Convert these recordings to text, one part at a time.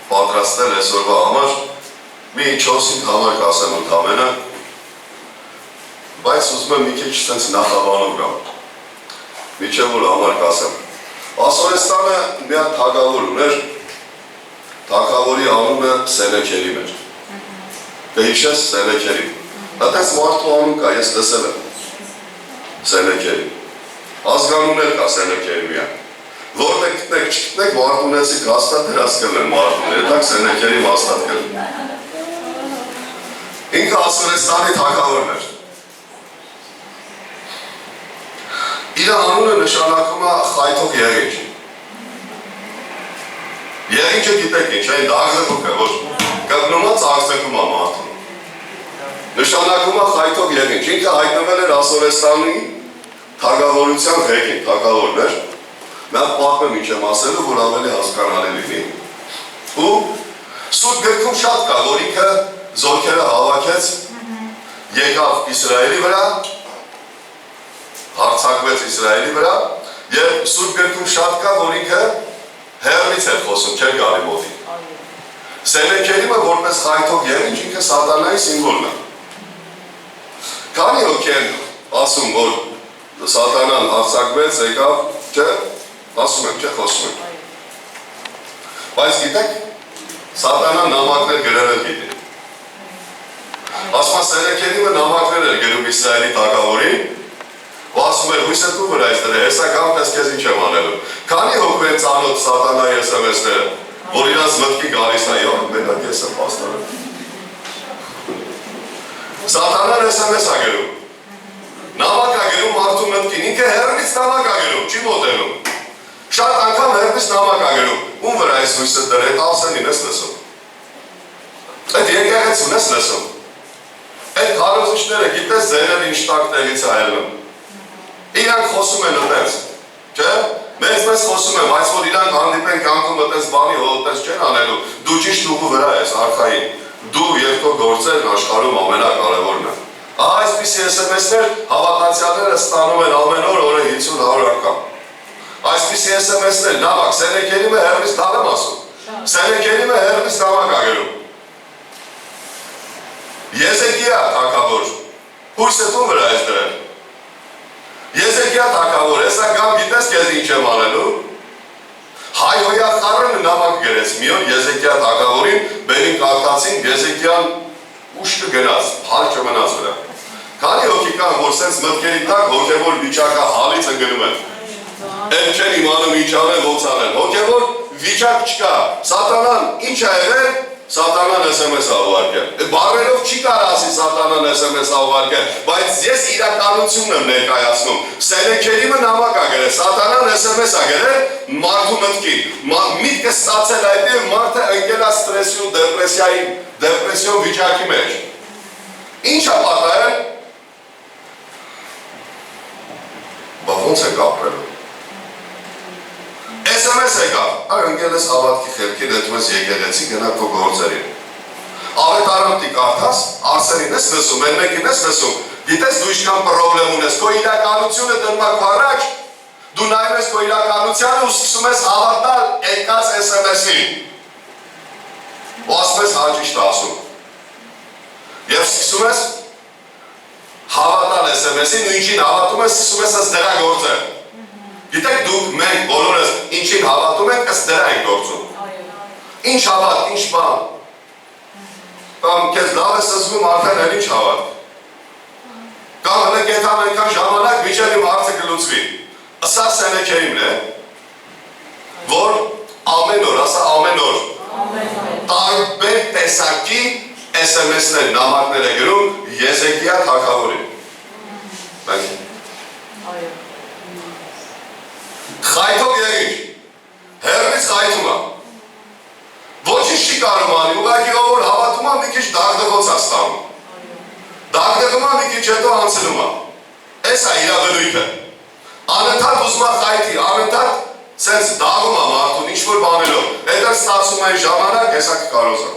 Պատրաստել այսօրվա համար մի 4-5 համար կասեմ ընդամենը, բայց ուզում եմ մի քիչ սենց նախաբանով գամ, միջև որ համար կասեմ։ Ասորեստանը մի հատ թագավոր ուներ, թագավորի անունը Սենեքերիմ էր։ Կհիշես Սենեքերիմ։ Այդպես մարդու անուն կա, ես լսել եմ Սենեքերիմ։ Ազգանուն էլ կա Սենեքերիմյան։ Որտեղ գտնեք, չգտնեք, մարդունեցիք հաստատ դրած կլեն մարդուներ, դակ Սենեքերիմ հաստատ կլեն։ Ինքը Ասորեստանի թագավորն էր։ Իր անունը նշանակում է խայթող եղինչ։ Եղինչը գիտեք ինչ, այն դաղձեքուք է, որ կգնում է ծաղձեքում է մարդուն։ Նշանակում է խայթող եղինչ, ինքը հայտնվել էր Ասորեստանի թագավորության ղեկին, թագավորն էր։ Նա պատմեմ ինչ եմ ասելու, որ ավելի հասկանալի լինի։ Ու Սուրբ գրքում շատ կա, որ ինքը զորքերը հավաքեց, եկավ Իսրայելի վրա, հարձակվեց Իսրայելի վրա, և Սուրբ գրքում շատ կա, որ ինքը հեռվից էր խոսում, չէր գալի մոտի։ Սենեքերիմը որպես խայթող եղինչ ինքը սատանայի սիմվոլն է։ Քանի հոգի են ասում, որ սատանան հարձակվեց, եկավ, չէ, ասում եմ, չէ, խոսում եմ։ Բայց գիտեք, սատանան նամակներ գրել էր գիտի։ Ասում է Սենեքերիմը նամակներ էր գրում Իսրայելի թագավորին, ու ասում էր հույսը դու վրա ես դրել, հեսա կամ պես քեզ ինչ եմ անելու։ Քանի հոգու են ծանոթ սատանայի SMS-ները, որ իրանց մտքի գալիս է, յոհ, մենակ ես եմ պաստորը։ Սատանան SMS-ա գրում։ Նամակ է գրում մարդու մտքին, ինքը հեռվից նամակ է գրում, չի մոտենում։ Շատ անգամ հեռվից նամակ է գրում, ում վրա ես հույսը դրել, ասենին ես լսում։ Այդ եկեղեցուն ես լսում։ Այդ քարոզիչները գիտես ձերել ինչ տակ տեղից է ելնում։ Իրանք խոսում են ըտենց, չէ՞։ Մեզ խոսում են, բայց որ իրանք հանդիպեն կյանքում ըտենց բանի հոտես չեն անելու, դու ճիշտ ուղու վրա ես, արխային, դու և քո գործերն աշխարհում ամենակարևորն է։ Ահա այսպիսի SMS-ներ հավատացյալները ստանում են ամեն օր օրը 50-100 անգամ։ Այսպիսի SMS-ներ, նամակ, Սենեքերիմը հեռվից դալ եմ ասում, Սենեքերիմը հեռվից նամակ ա գրում։ Եզեկիա թագավոր, հույսը դու վրա ես դրել։ Եզեկիա թագավոր, հեսա կամ գիտես քեզ ինչ եմ անելու։ Հայհոյա խառը նամակ գրեց մի օր Եզեկիա թագավորին, բերին կարդացին, Եզեկիան ուշքը գնաց, հալ չմնաց վրա։ Քանի հոգի կան, որ սենց մտքերի տակ հոգևոր վիճակը հալից ընկնում են։ Էլ չեն իմանում ինչ անեն, ոնց անեն։ Հոգևոր վիճակ չկա։ Սատանան ինչ ա եղել, սատանան SMS ա ուղարկել։ Բառերով չի կարող ասի սատանան SMS ա ուղարկել, բայց ես իրականությունն եմ ներկայացնում։ Սենեքերիմը նամակ ա գրել, սատանան SMS ա գրել մարդու մտքին։ Միտքը ստացել այդ և մարդը ընկել ա ստրեսի ու դեպրեսիոն վիճակի մեջ։ Ինչ ա պատահել։ Բա ոնց եք ապրել։ SMS եկավ, ընկել ես հավատքի խելքին, հետում ես եկեղեցի գնա քո գործերին։ Ավետարանտի կարդաս, Արսենին ես լսում, են մեկին ես լսում, գիտես դու ինչքան պրոբլեմ ունես, քո իրականությունը դնում ա քո առաջ, դու նայում ես քո իրականությանը ու սկսում ես հավատալ եկած SMS-ին։ Ու ասում ես հաճիշտ ասում։ Եվ սկսում ես հավատալ SMS-ին ու ինչին հավատում ես, սկսում ես դրա գործել։ Գիտեք դուք մենք բոլորս ինչին հավատում ենք, ըստ դրա ենք գործում։ Ինչ հավատ, ինչ բան։ Կամ քեզ լավ ես զգում, արդեն էլ ինչ հավատ։ Կամ հենց կեթան այնքան ժամանակ միջև իմ հարցը կլուծվի։ Սա Սենեքերիմն է, որ ամեն օր, ասա ամեն օր, տարբեր տեսակի SMS-ներ, նամակներ է գրում Եզեկիա թագավորին։ Խայթող եղինչ, հեռվից խայթում է, ոչինչ չի կարող անի, ուղղակի ով որ հավատում է մի քիչ դաղդղոց է ստանում, դաղդղում է մի քիչ հետո անցնում է, էս է իրա բնույթը, անընդհատ ուզում է խայթի, անընդհատ սենց դաղում է մարդուն, ինչ-որ բանելով, հետո ստացում է ժամանակ, հեսա կկարոզը։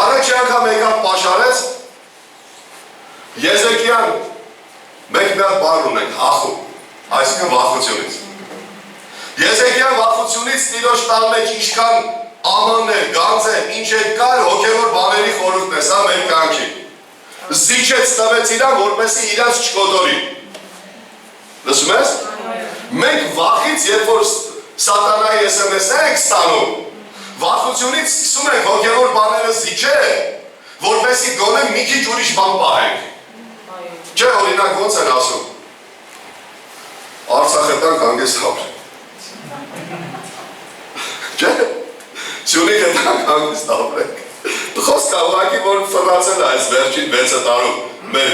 Առաջի անգամ եկավ պաշարեց, Եզեկիան մենք մի հատ բառ ունենք հախու, այսինքն վախությունից։ Եզեկիան վախությունից Տիրոջ տան մեջ ինչքան ամաններ, գանձեր, ինչ է կար հոգևոր բաների խորհուրդն է, սա մեր կյանքի։ Զիջեց տվեց իրան, որպեսզի իրանց չկոտորի։ Լսում ես։ Մենք վախից, երբ որ սատանայի SMS-ներ ենք ստանում, վախությունից սկսում ենք հոգևոր բաները զիջել, որպեսզի գոնե մի քիչ ուրիշ բան պահենք։ Չէ, օրինակ ոնց են ասում։ Արցախը տանք հանգիստ ապրենք։ Չէ։ Սյունիքը տանք հանգիստ ապրենք։ Խոսքը ուղղակի որ ֆռացել է այս վերջին 6 տարում մեր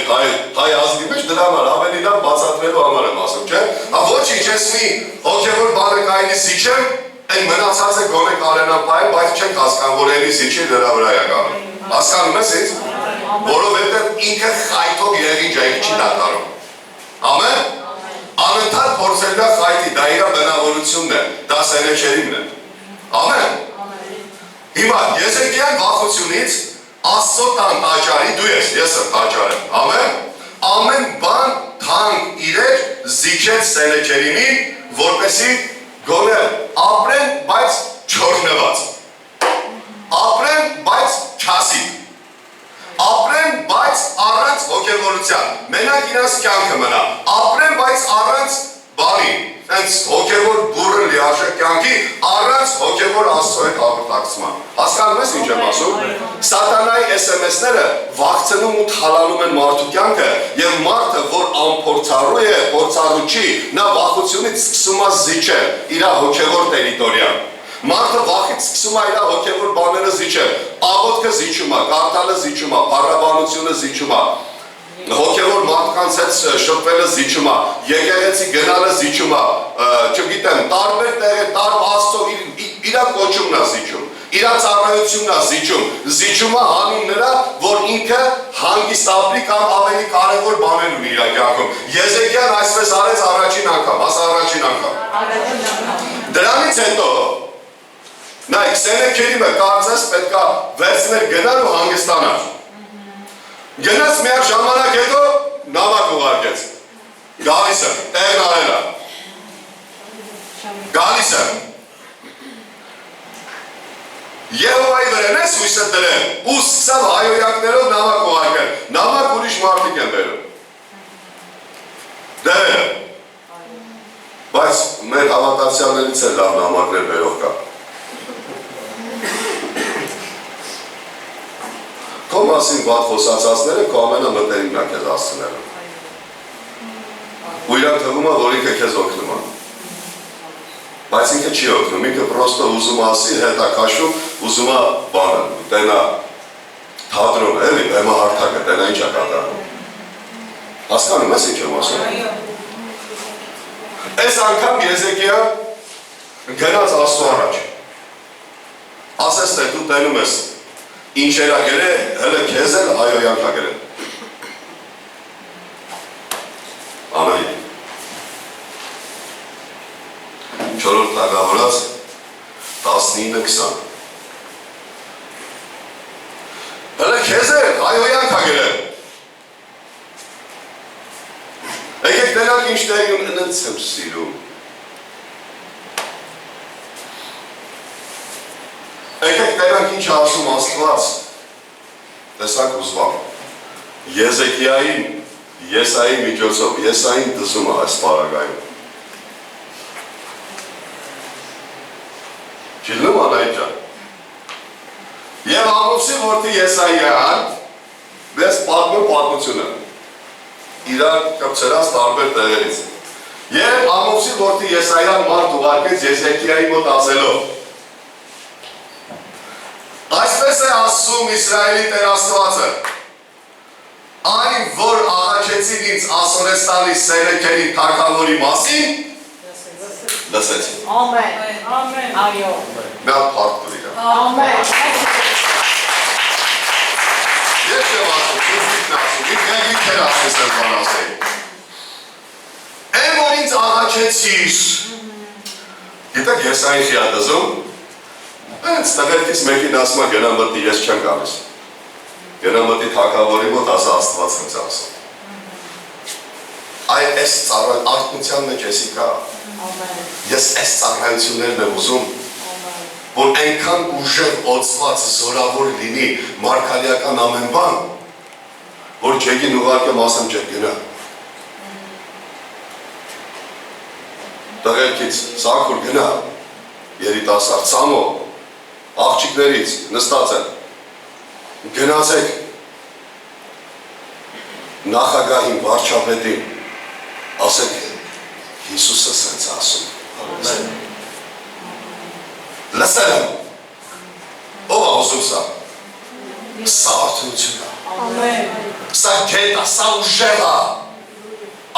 հայ ազգի մեջ դրա համար ավելի լավ բացատրելու համար եմ ասում, չէ՞։ Ոչինչ, ես մի հոգևոր բանը կայնի զիջեմ, այն մնացածը գոնե կարենան պահել, բայց չենք հասկանում, որ էլի զիջի դրա վրա է գալու։ Հասկանում ես ինձ։ Որովհետև ինքը խայթով եղինջ է, չի դատարում։ Ամեն։ Անընդհատ փորձելու է խայթի, դա իր բնավորությունն է, դա սենեչերինն է։ Ամեն։ Հիմա Եզեկիան վախությունից Աստծո տան տաճարի դու ես եմ տաճարը, ամեն բան թանկ իրեր զիջեց սենեչերինին, որպեսզի գոնե ապրեն, բայց չօրհնված, ապրեն, բայց չասիկ, ապրեն, բայց առանց հոգևորության, մենակ իրանց կյանքը մնա, ապրեն, բայց առանց բանի, հենց հոգևոր բուրը լիարժեք կյանքի, առանց հոգևոր Աստծո հետ հաղորդակցման։ Հասկանում ես ինչ եմ ասում։ Սատանայի SMS-ները վախցնում ու թալանում են մարդու կյանքը, եւ մարդը, որ անփորձառու է, փորձառու չի, նա վախությունից սկսում է զիջել իր հոգևոր տերիտորիան։ Մարդը վախից սկսում է իր հոգևոր բաները զիջել, աղոթքը զիջում է, կարդալը զիջում է, փառաբանությունը զիջում է, հոգևոր մարդկանց հետ շփվելը զիջում է, եկեղեցի գնալը զիջում է, չգիտեմ, տարբեր տեղեր, Աստծո իր կոչումն է զիջում, իր ծառայությունն է զիջում է հանուն նրա, որ ինքը հանգիստ ապրի կամ ավելի կարևոր բաներ ունի իր կյանքում։ Եզեկիան այսպես արեց առաջին անգամ, ասա առաջին անգամ։ Դրանից հետո նայեք, սենեքերիմը կարծես պետք է վերցներ գնալ ու հանգստանալ։ Գնաց միակ ժամանակ հետո նավակ ուղարկեց, գալիս եմ, տեղն արել է, գալիս եմ, Եհովայի վրեն ես հույսը դրել, ու սկսավ հայոյանքներով նավակ ուղարկել, նավակ ուրիշ մարդիկ են բերում, դերը, բայց մեր հավատացյալներից է լավ նամակներ բերող կա, քո մասին վատ խոսացածները քո ամենամտերիմն է քեզ հասցնելու։ Ու իրան թվում է, որ ինքը քեզ օգնում է։ Բայց ինքը չի օգնում, ինքը պրոստը ուզում ասի, հետ է քաշում, ուզում է բանը, տենա թատրոն, էլի, բեմա հարթակը, տենա ինչ է կատարում։ Հասկանում ես ինչ եմ ասում։ Այս անգամ Եզեկիան գնաց Աստծո առաջ։ Ասես թե դու տենում ես ինչ էր ագերել, հելը քեզ էլ հայոյանք ագերել։ Ամեն։ Չորրորդ թագավորաց 19-20։ Հելը քեզ էլ հայոյանք ագերել։ Եկեք տենակ ինչ տեղի ունենց եմ սիրում։ Եկեք տենանք ինչ ասում Աստված, տեսակ ուզվամ, Եզեկիային, Եսայի միջոցով, Եսային դզում է այս պարագայում։ Չիլնում անայ ջան։ Եվ Ամովսի որդի Եսայիան, մեզ պատմությունը, իրար կպցրած տարբեր տեղերից։ Եվ Ամովսի որդի Եսայիան մարդ ուղարկեց Եզեկիայի մոտ ասելով, այսպես է ասում Իսրայելի Տեր Աստվածը, այն, որ աղաչեցին ինձ Ասորեստանի Սենեքերի թագավորի մասին, լսեցին։ Ամեն, ամեն, այո։ Մի հատ փառք տվի դա։ Ամեն։ Ես եմ ասում, ինքն ասում, ինքն էր ասես եմ բան ասեի։ Այն, որ ինձ աղաչեցիր, գիտեք Եսային չի ատազում, Այս տղերքից մեկին ասում է գնա մտի, ես չեմ գալիս։ Գնա մտի թագավորի մոտ ասա Աստված ինձ ասում։ Հայր այս արտնության մեջ եսի կա, ես այս ծառայություններն եմ ուզում, որ այնքան ուժեղ օծված զորավոր լինի մարգարեական ամեն բան, որ ջեգին ուղարկեմ ասեմ ջեգ գնա։ Տղերքից սակուր գնա, երիտասարդ, ծամո, աղջիկներից նստած են, գնացեք նախագահին, վարչապետին, ասեք Հիսուսը սենց ասում։ Լսել եմ, ով ասում սա, սա արդյունություն է, սա գետ է, սա ուժեղ է,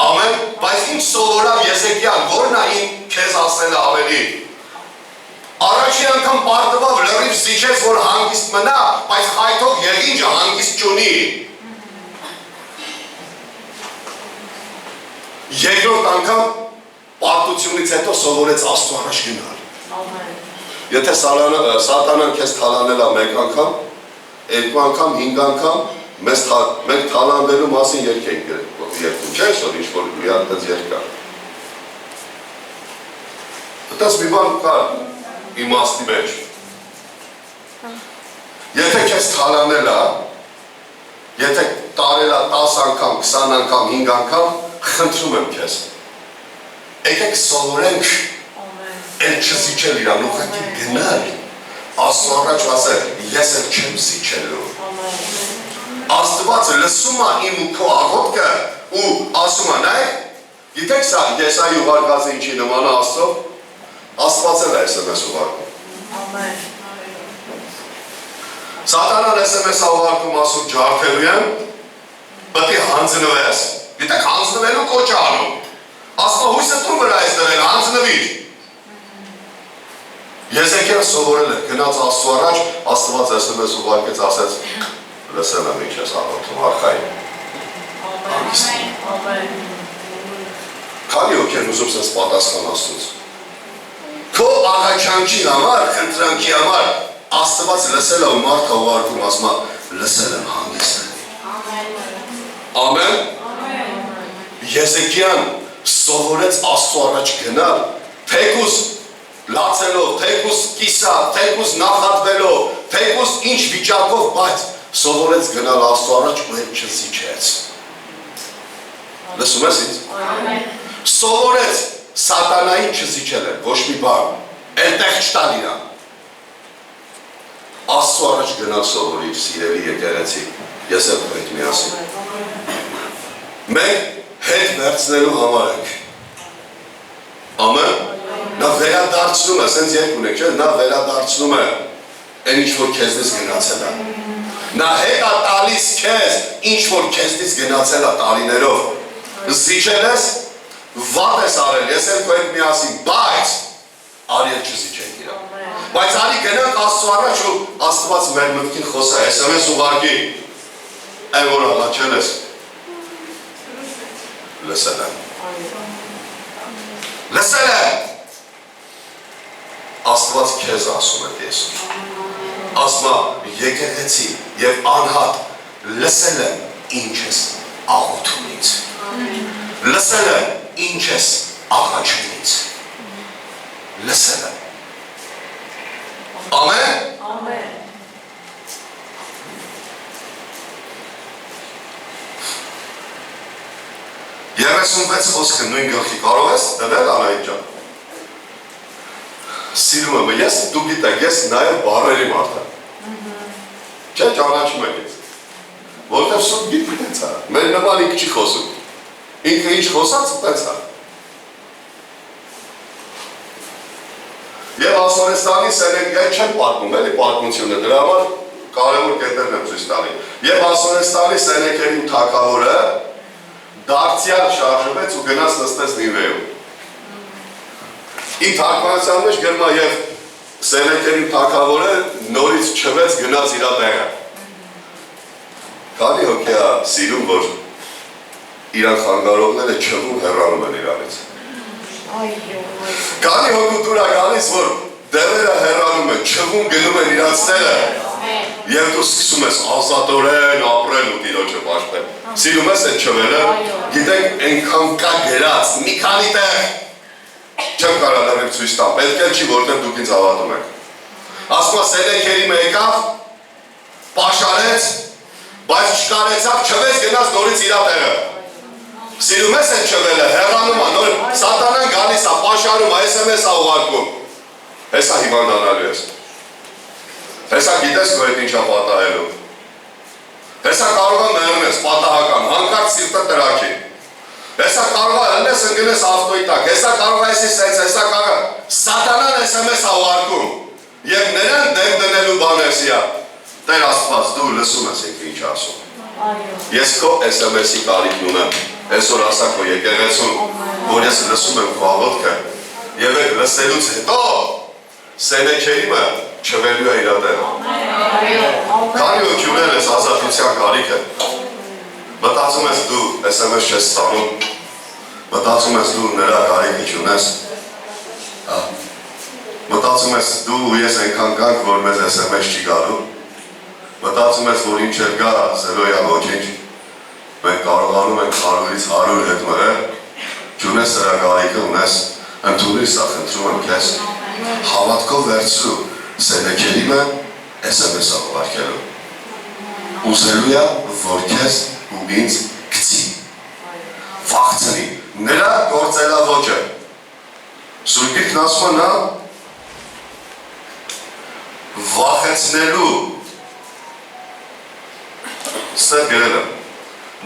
ամեն, բայց ինչ սովորավ Եզեկիան, որն է իմ քեզ ասել ավելի, առաջի անգամ պարտվավ լրիվ զիջեց, որ հանգիստ մնա, բայց խայթող եղինջը հանգիստ չունի, երկրորդ անգամ պարտությունից հետո սովորեց Աստծո առաջ գնալ։ Եթե սատանան քեզ թալանել է մեկ անգամ, երկու անգամ, 5 անգամ, մենք թալանվելու մասին երգ ենք երգում, չէ՞ որ ինչ-որ մի հատ երգ կա։ Այդպես մի բան կա իմաստի մեջ։ Եթե քեզ թալանել է, եթե տարել է 10 անգամ, 20 անգամ, 5 անգամ, խնդրում եմ քեզ, եկեք սովորենք էլ չզիջել իրան, ուղղակի գնալ, Աստծո առաջ ասել, ես էլ չեմ զիջելու։ Աստված լսում է իմ ու քո աղոթքը ու ասում է, նայ, գիտեք սա Եսայի ուղարկածը ինչի նման է Աստծո, Աստված էլ է SMS ուղարկում։ Սատանան SMS ուղարկում ասում ջարդելու եմ, պետք է հանձնվես, գիտեք հանձնվելու կոչ է անում, ասում հույսը տուն վրա ես դրել, հանձնվիր։ Եզեկիան սովորել է, գնաց Աստծո առաջ, Աստված SMS ուղարկեց, ասեց, լսել եմ ինչ ես աղոթում, արխային։ Քանի ոգին ուզում սենց պատասխան Աստծուց։ Քո աղաչանքի համար, խնդրանքի համար, Աստված լսել է ու մարդը ուղարկում, ասում է, լսել եմ հանգիստ։ Ամեն։ Եզեկիան սովորեց Աստծո առաջ գնալ, թեկուզ լացելով, թեկուզ կիսա, թեկուզ նախատվելով, թեկուզ ինչ վիճակով, բայց սովորեց գնալ Աստծո առաջ ու հետ չզիջեց։ Լսում ես ինձ։ Սովորեց սատանային չզիջել է, ոչ մի բան, այնտեղ չտալ իրան։ Աստծո առաջ գնալ սովորիր, սիրելի եկեղեցի, ես եմ հետ միասին։ Մենք հետ վերցնելու համար ենք։ Ամեն։ Նա վերադարձնում է, սենց երկ ունեք, չէ, նա վերադարձնում է այն ինչ-որ քեզնից գնացել է։ Նա հետ է տալիս քեզ, ինչ-որ քեզնից գնացել է տարիներով։ Զիջել ես, վատ ես արել, ես եմ քո հետ միասին, բայց արի էլ չզիջենք իրան։ Բայց արի գնանք Աստծո առաջ ու Աստված մեր մտքին խոսա, SMS ուղարկի, այն որ աղաչել ես, լսել եմ։ Լսել եմ։ Աստված քեզ ասում է տեսում։ Ասում է եկեղեցի եւ անհատ լսել եմ ինչ ես աղոթումից։ Լսել եմ ինչ ես աղաչումից։ Լսել եմ։ Ամեն։ Ամեն։ Երեսունվեց խոսքը նույն գլխի կարող ես դնել Անահիտ ջան։ Սիրում եմ, ես դու գիտեք, ես նաև բարերի մարդ եմ։ Չէ, ճանաչում եք ես։ Որտև սուտ գիտի տենց է, մեր նման ինք չի խոսում։ Ինքը ինչ խոսած տենց է։ Եվ Ասորեստանի սենեկյայի չեմ պատմում, էլի պատմությունը, դրա համար կարևոր կետերն եմ ցույց տալի։ Եվ Ասորեստանի սենեկյայի թագավորը դարձյալ շարժվեց ու գնաց նստեց Նինվեում։ Իմ թարգմանության մեջ գրում է եւ Սենեկերի թագավորը նորից չվեց գնաց իր տեղը։ Քանի հոգի է սիրում, որ իրան խանգարողները չվում հեռանում են իրանից։ Քանի հոգու դուր է գալիս, որ դևերը հեռանում են, չվում գնում են իրանց տեղը։ Եվ դու սկսում ես ազատորեն ապրել ու Տիրոջը պաշտպանել։ Սիրում ես այդ չվելը, գիտեք այնքան կա գրած, մի քանի տեղ չեմ կարող լրիվ ցույց տամ, պետք է չի, որտեղ դուք ինձ հավատում եք։ Ասում է սենեքերի մեկավ, պաշարեց, բայց չկարեցավ, չվեց գնաց նորից իրա տեղը։ Սիրում ես այդ չվելը, հեռանում է, նոր սատանան գալիս է, պաշարում է, SMS է ուղարկում։ Հեսա հիվանդանալու ես։ Հեսա գիտես քո հետ ինչա պատահելու։ Հեսա կարող է մեռնես, պատահական, հանկարծ սիրտը տրակի։ Հեսա կարող է հնես ընկնես ավտոյի տակ, հեսա կարող է հեսա կարող է սատանան SMS է ուղարկում և նրան դեմ դնելու բաներսիա։ Տեր Աստված, դու լսում ես եք ինչ ասում։ Ես քո SMS-ի կարիքն ունեմ, այսօր ասա քո եկեղեցուն, որ ես լսում եմ քո աղոթքը և եք լսելուց հետո սենեքերիմը չվելու է իրա տեղը։ Քանի օգյունել ես ազատության կարիքը, մտածում ես դու SMS չես ստանում, մտածում ես դու նրա կարիքը չունես, մտածում ես դու ու ես այնքան կանք, որ մեզ SMS չի գալու, մտածում ես, որ ինչ էլ գա, զերոյա ոչինչ, մենք կարողանում ենք 100-ից 100 հետ մրել, չունես սրա կարիքը ունես, ընդունիր սա, խնդրում եմ քեզ, հավատքով վերցրու, սենեքերիմը SMS-ը ուղարկելու, ուզելու է, որ քեզ ու ինձ գցի, վախցնի, նրա գործելավոճը, Սուրբիկն ասում է նա վախեցնելու, ստեղ գրել եմ,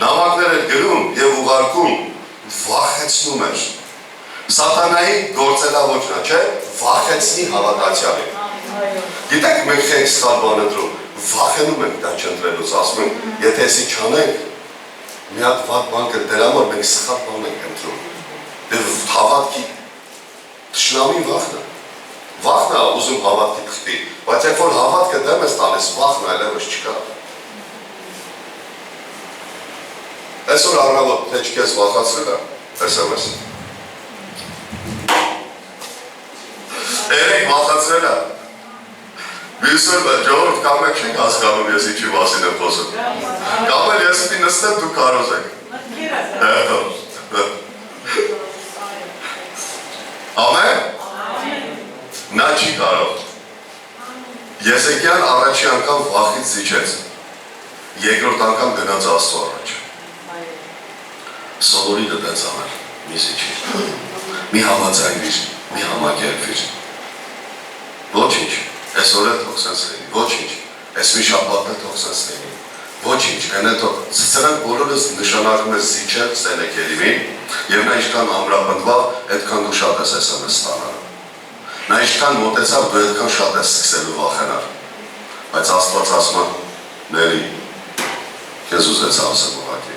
նամակներ էր գրում և ուղարկում, վախեցնում էր, սատանայի գործելավոճնա, չէ, վախեցնի հավատացյալին, գիտեք մենք ենք սխալ բան ընտրում, վախենում ենք դա չընտրելուց, ասում ենք, եթե եսի չանենք, մի հատ վատ բան կր դրա համար մենք սխալ բան ենք ընտրում, և հավատքի թշնամին վախն է ուզում հավատքի թխտի, բայց երբ որ հավատքը դեմ ես տալիս, վախն այլևս չկա։ Այսօր առավոտ, թե չքեզ վախացրել է, SMS։ Երեք վախացրել է։ Մյուսը ժողովուրդ կամ եք չենք հասկանում ես ինչի մասին եմ խոսում։ Կամ էլ ես պի նստեմ դուք կարոզ եք։ Ամեն։ Նա չի կարող։ Եսեկյան առաջի անգամ վախից զիջեց։ Երկրորդ անգամ գնաց Աստծո առաջ։ Սովորի դենց անել, մի զիջի։ Մի համաձայնվիր, մի համակերպվիր։ Ոչինչ, այսօր էլ թող սենց լինի, ոչինչ, այս մի շաբաթն էլ թող սենց լինի, ոչինչ, այն էլ թող, սրանք բոլորս նշանակում ես զիջել սենեքերիմին, և նա ինչքան ամրապնդվավ, այդքան դու շատ ես SMS ստանալու։ Նա ինչքան մոտեցավ, դու այդքան շատ ես սկսելու վախենալ, բայց Աստված ասում է, Ների, քեզ ուզեց ասեմ ուղղակի։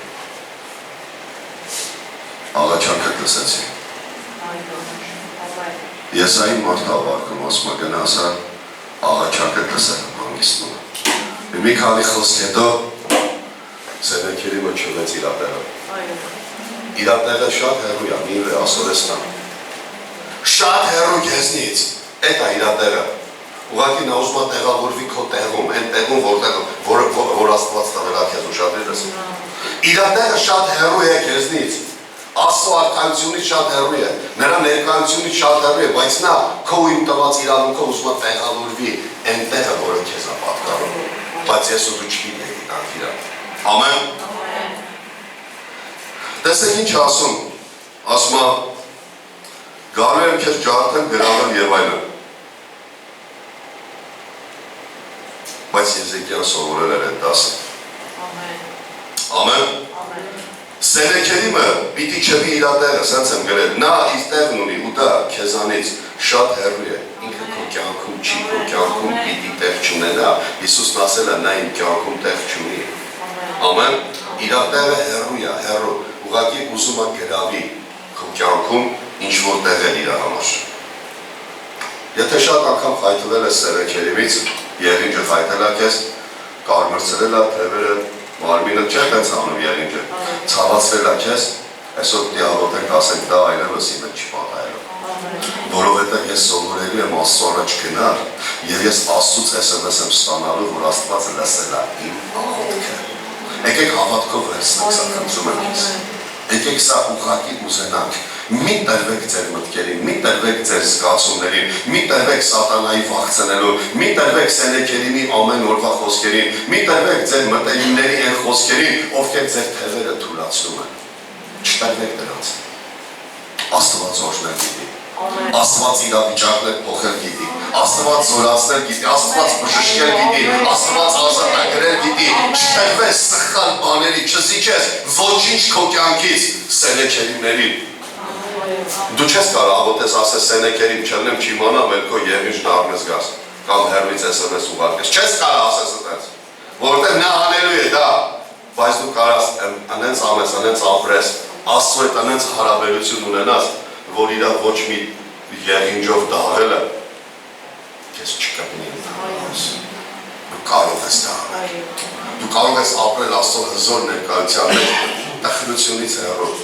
Աղաչանքդ լսեցի։ Եսայի մարդ ավարկում, ասում է գնասա, աղաչանքդ լսել հանգիստնում է։ Մի քանի խոսք հետո, սենեքերիմը չվեց իրա տեղը։ Իրա տեղը շատ հեռու է, մի ասորեսնա։ Շատ հեռու քեզնից, էդ է իրա տեղը։ Ուղղակի նա ուզում է տեղավորվի քո տեղում, այն տեղում, որ Աստված տվել է քեզ ուշադրիր ես։ Իրա տեղը շատ հեռու է քեզնից։ Աստծո արքայությունից շատ հեռու է, նրա ներկայությունից շատ հեռու է, բայց նա քո իմ տված իրավունքով ուզում է տեղավորվի այն տեղը, որը քեզ է պատկանում։ Բայց ես ու դու չգիտենք իրանք իրան։ Ամեն։ Տեսեք ինչ ասում, ասում է, գալու եմ քեզ ջարդեմ, գրավեմ և այլն։ Բայց Եզեկիան սովորել էր այդ դասը։ Ամեն։ Սենեքերիմը պիտի չվի իրա տեղը, սենց եմ գրել, նա իր տեղն ունի ու դա քեզանից շատ հեռու է, ինքը քո կյանքում չի, քո կյանքում պիտի տեղ չունենա, Հիսուսն ասել է նա իմ կյանքում տեղ չունի, ամեն, իրա տեղը հեռու է, հեռու, ուղղակի ուզում է գրավի քո կյանքում ինչ-որ տեղ է իրա համար։ Եթե շատ անգամ խայթվել ես սենեքերիմից, եղինջը խայթել է քեզ, կարմրցրել է, թևերը, մարմինը չէ հենց անում եղինջը, ցավացրել է քեզ, այսօր դիաղոտենք ասենք դա այլևս իմ հետ չի պատահելու, որովհետև ես սովորելու եմ Աստծո առաջ գնալ և ես Աստծուց SMS եմ ստանալու, որ Աստված լսել է իմ աղոթքը։ եկեք հավատքով վերցնենք սա խնդրում եմ ես։ Եկեք սա ուղղակի ուզենանք։ Մի տրվեք ձեր մտքերին, մի տրվեք ձեր զգացումներին, մի տրվեք սատանայի վախցնելու, մի տրվեք սենեքերինի ամեն օրվա խոսքերին, մի տրվեք ձեր մտերիմների այն խոսքերին, ովքեր ձեր թևերը թուլացնում են։ Չտրվեք դրանց։ Աստված օրհնել գիտի։ Աստված իրավիճակներ փոխել գիտի, Աստված զորացնել գիտի, Աստված բժշկել գիտի, Աստված ազատագրել գիտի, չտրվես սխալ բաների, չզիջես ոչինչ քո կյանքից սենեքերիներին։ Դու չես կարող աղոթես ասես սենեքերին չլնեմ չիմանամ էլ քո եղիջն առնես գաս կամ հեռվից SMS ուղարկես, չես կարող ասես այդպես, որովհետև նա անելու է դա, բայց դու կարաս անենց անես, անենց ապրես, Աստծո հետ անենց հարաբերություն ունենաս, որ իրա ոչ մի եղինջով դաղելը քեզ չկապնի ընդհանրապես։ Դու կարող ես դա անել։ Դու կարող ես ապրել Աստծո հզոր ներկայության մեջ, տխրությունից հեռու,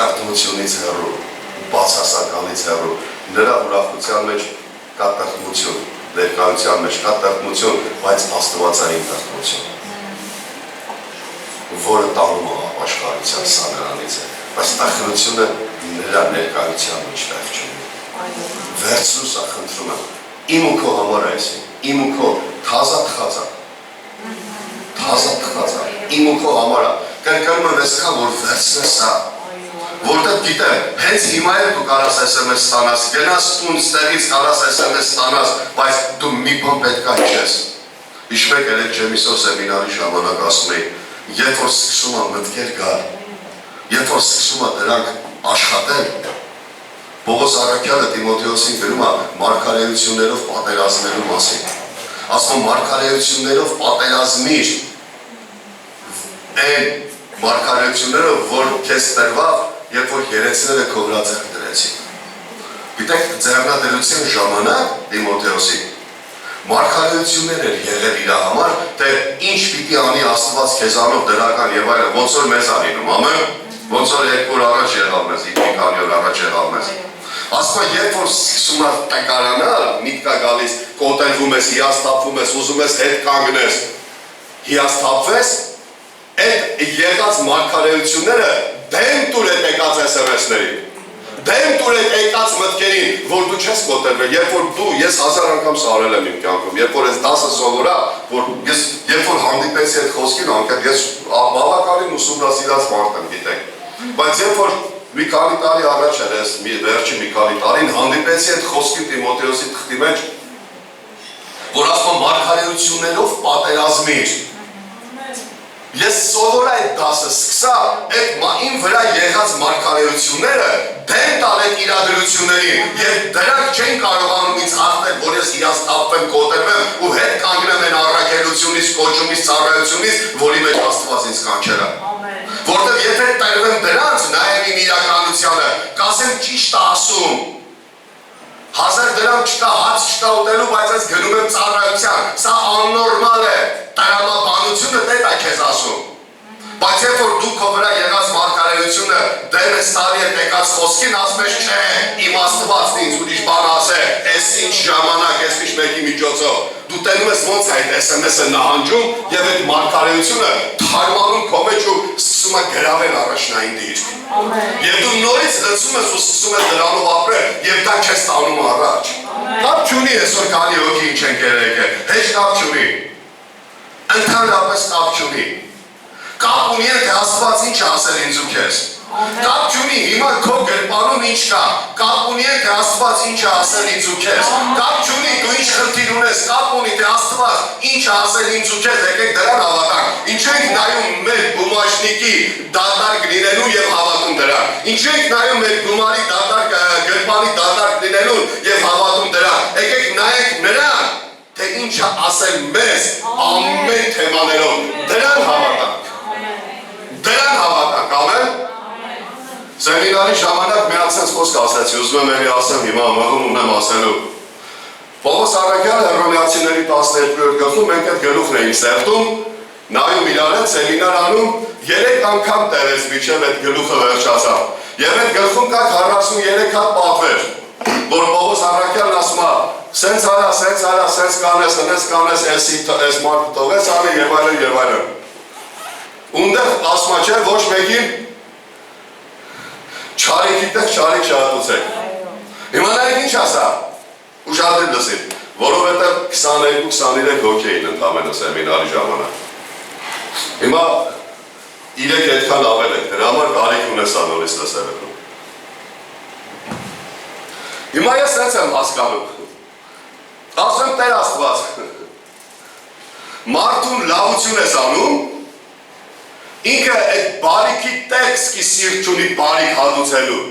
տրտմությունից հեռու, բացասականից հեռու։ Նրա ուրախության մեջ կա տրտմություն, ներկայության մեջ կա տրտմություն, բայց աստվածային տրտմություն, որը տանում է ապաշխարության, սա նրանից է, բայց տխրությունը նրա ներկայության մեջ տեղ չունի։ Վերցրու սա խնդրում եմ, իմ ու քո համար է այսին, իմ ու քո թազա թխածա, իմ ու քո համար է, կրկնում եմ այսքան, որ վերցնես սա, որտեղ գիտեմ, հենց հիմա էլ դու կարաս SMS ստանաս, գնաս տուն ստեղից կարաս SMS ստանաս, բայց դու մի բան պետք է հիշես։ Հիշում եք այդ Ջեմիսով սեմինարի ժամանակ ասում էի, երբ որ սկսում է մտքեր գալ, երբ որ սկսում է դրանք աշխատել, Պողոս առաքյալը Տիմոթեոսին գրում է մարգարեություններով պատերազմելու մասին։ Ասում մարգարեություններով պատերազմիր այն մարգարեությունները, որ քեզ տրվավ, երբ որ երեցները քո վրա ձեռք դրեցին։ Գիտեք, ձեռնադրության ժամանակ Տիմոթեոսի մարգարեություններ էր եղել իր համար, թե ինչ պիտի անի Աստված քեզանով դրական եւ այլն, ոնց որ մեզ անում, ամեն, ոնց որ երկու օր առաջ եղավ մեզ, մի քանի օր առաջ եղավ մեզ։ Ասում երբ որ սկսում է տկարանալ, միտքա գալիս, կոտենվում ես, հիասթափվում ես, ուզում ես հետ կանգնես, հիասթափվես, այդ եղած մարգարեությունները դեմ տուր է եկած SMS-ներին, դեմ տուր է եկած մտքերին, որ դու չես կոտենվել, երբ որ դու, ես 1000 անգամ սա արել եմ իմ կյանքում, երբ որ ես դասը սովորա, որ ես երբ որ հանդիպեցի այդ խոսքին անգամ, ես բավականին ուսումնասիրած մարդ եմ, գիտեք, բայց երբ որ մի քանի տարի առաջ էր ես վերջի մի քանի տարին հանդիպեցի այդ խոսքին Տիմոթեոսի թղթի մեջ, որ ասում մարգարեություններով պատերազմիր։ Ես սովոր այդ դասը սկսա, այդ իմ վրա եղած մարգարեությունները դեմ տալ այդ իրադրություններին եւ դրանք չեն կարողանում ինձ հաղթել, որ ես հիասթափվեմ, կոտենվեմ ու հետ կանգնեմ այն առաքելությունից, կոչումից, ծառայությունից, որի մեջ Աստված ինձ կանչել է։ Որտեղ եթե տրվեմ դրանց, նայեմ իմ իրականությանը, կասեմ ճիշտ է ասում, 1000 դրամ չկա, հաց չկա ուտելու, բայց ես գնում եմ ծառայության, սա աննորմալ է, տրամաբանությունը դեպ է քեզ ասում, բայց երբ որ դու քո վրա եղած մարգարեությունը դեմ ես տալի այդ եկած խոսքին, ասում ես չէ, իմ Աստվածն ինձ ուրիշ բան ասե, այս ինչ ժամանակ, այս ինչ մեկի միջոցով, դու տենում ես ոնց է այդ SMS-ը նահանջում եւ այդ մարգարեությունը թարմանում քո մեջ ու սկսում է գրավել առաջնային դիրք։ Եվ դու նորից լցում ես ու սկսում ես դրանով ապրել եւ դա քեզ տանում առաջ։ Կապ չունի այսօր քանի հոգի ինչ են եկել, հեչ կապ չունի։ Ընդհանրապես կապ չունի։ Կապ ունի թե Աստված ինչ ասել ինձ ու քեզ։ Կապ չունի հիմա քո գրպանում ինչ կա, կապ ունի թե Աստված ինչ է ասել ինձ ու քեզ, կապ չունի դու ինչ խնդիր ունես, կապ ունի թե Աստված ինչ է ասել ինձ ու քեզ, եկեք դրան հավատանք, ինչ ենք նայում մեր բումաժնիկի դատարկ լինելու եւ հավատում դրան, ինչ ենք նայում մեր գումարի դատարկ, գրպանի դատարկ լինելու եւ հավատում դրան, եկեք նայենք նրան, թե ինչ է ասել մեզ ամեն թեմաներով, դրան հավատանք, ամեն։ Սեմինարի ժամանակ մի ասենց խոսք ասեցի, ուզում եմ էլի ասեմ, հիմա մղում ունեմ ասելու։ Պողոս առաքյալը Հռոմեացիների 12-րդ գլխում մենք այդ գլուխն էինք սեղտում, նայում իրար հետ սեմինար անում, 3 անգամ տերեց մինչև այդ գլուխը վերջացավ։ Եվ այդ գլխում կա 43 հատ պատվեր, որ Պողոս առաքյալն ասում է, սենց արա, սենց կանես, այս մարդը թողես անի եւ այլն։ Ունդեղ ասма չէ ոչ մեկին չարիքի տեղ չարիք շատուցեք։ Հիմա նայեք ինչ ասա, ուշադրին լսին, որովհետև 22-23 հոգի էին ընդամենը սեմինարի ժամանակ։ Հիմա 3 այդքան ավել եք, դրա համար կարիք ունես անորից լսել։ Հիմա ես սենց եմ հասկանում, ասեմ Տեր Աստված, մարդուն լավություն ես անում, ինքը այդ բարիքի տեղ սկի սիրտ չունի բարիք հատուցելու,